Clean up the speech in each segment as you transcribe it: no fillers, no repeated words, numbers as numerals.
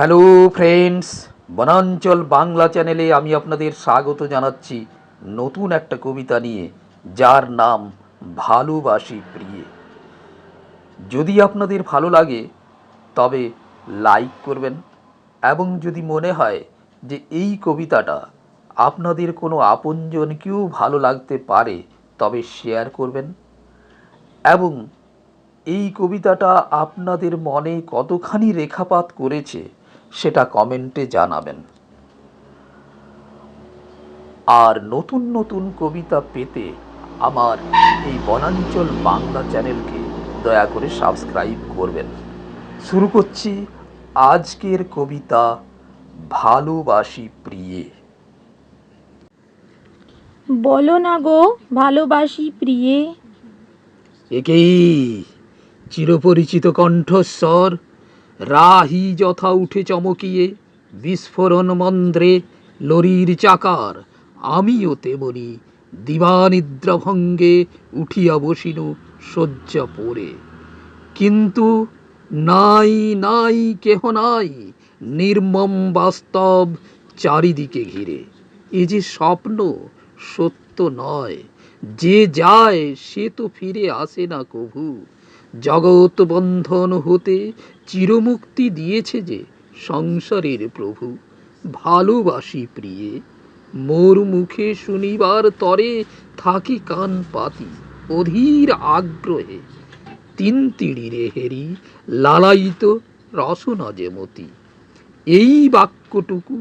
Hello friends, বনাঞ্চল বাংলা চ্যানেলে আমি আপনাদের স্বাগত জানাচ্ছি নতুন একটা কবিতা নিয়ে, যার নাম ভালোবাসি প্রিয়ে। যদি আপনাদের ভালো লাগে তবে লাইক করবেন, এবং যদি মনে হয় যে এই কবিতাটা আপনাদের কোনো আপনজনকেও ভালো লাগতে পারে তবে শেয়ার করবেন, এবং এই কবিতাটা আপনাদের মনে কতখানি রেখাপাত করেছে সেটা কমেন্টে জানাবেন। আর নতুন নতুন কবিতা পেতে আমার এই বনাঞ্চল বাংলা চ্যানেলকে দয়া করে সাবস্ক্রাইব করবেন। শুরু করছি আজকের কবিতা, ভালোবাসি প্রিয়ে। বলো না গো ভালোবাসি প্রিয়ে। একেই চিরপরিচিত কণ্ঠস্বর, রাহি যথা উঠে চমকিয়ে, বিস্ফোরণ মন্দ্রে লরির চাকার। আমিও তেমনি দিবানিদ্রাভঙ্গে উঠিয়া বসিনু শয্যা পড়ে। কিন্তু নাই নাই কেহ নাই, নির্মম বাস্তব চারিদিকে ঘিরে। এ যে স্বপ্ন, সত্য নয়। যে যায় সে তো ফিরে আসে না কভু। জগৎ বন্ধন হতে চিরমুক্তি দিয়েছে যে সংসারের প্রভু। ভালোবাসি প্রিয়ে, মোর মুখে শুনিবার তরে থাকি কান পাতি অধীর আগ্রহে। তিন তিড়িরে হেরি লালায়িত রসনা যেমতি। এই বাক্যটুকু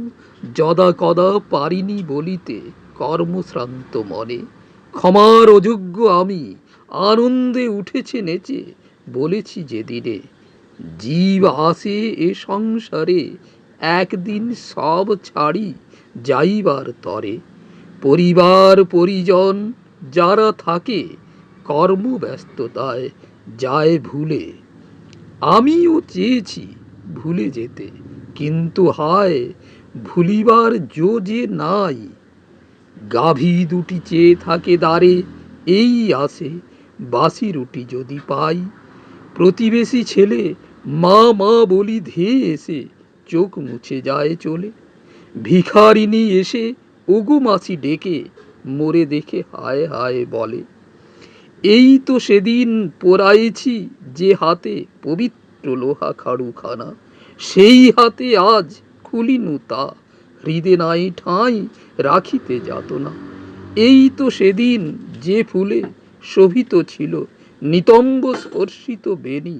যদা কদা পারিনি বলিতে কর্মশ্রান্ত মনে। ক্ষমার অযোগ্য আমি, আনন্দে উঠেছে নেচে, বলেছি যেদিনে জীব আসে এ সংসারে একদিন সব ছাড়ি যাইবার তরে। পরিবার পরিজন যারা থাকে কর্মব্যস্ততায় যায় ভুলে। আমিও চেয়েছি ভুলে যেতে, কিন্তু হায় ভুলিবার জো যে নাই। গাভী দুটি চেয়ে থাকে দ্বারে, এই আসে বাসি রুটি যদি পাই। প্রতিবেশী ছেলে মা মা বলি ধেয়ে এসে চোখ মুছে যায় চলে। ভিখারিনী এসে ওগো মাসি ডেকে মোরে দেখে হায় হায় বলে। এই তো সেদিন পোড়াইছি যে হাতে পবিত্র লোহা খাড়ুখানা, সেই হাতে আজ খুলিনু তা, হৃদে নাই ঠাঁই রাখিতে যাতনা। এই তো সেদিন যে ফুলে শোভিত ছিল নিতম্ব স্পর্শিত বেনি,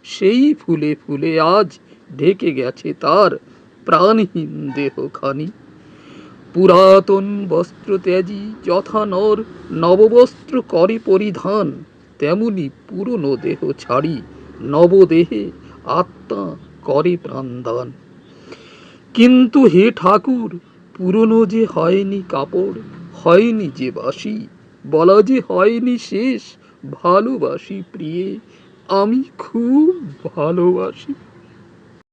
সেই ফুলে ফুলে আজ ঢেকে গেছে তার প্রাণহীন দেহখানি। পুরাতন বস্ত্র ত্যাজি যথা নর নববস্ত্র করে পরিধান, তেমনি পুরনো দেহ ছাড়ি নবদেহে আত্মা করে প্রাণদান। কিন্তু হে ঠাকুর, পুরনো যে হয়নি কাপড়, হয়নি যে বাসি, বলা যে হয়নি শেষ। ভালোবাসি প্রিয়ে, আমি খুব ভালোবাসি।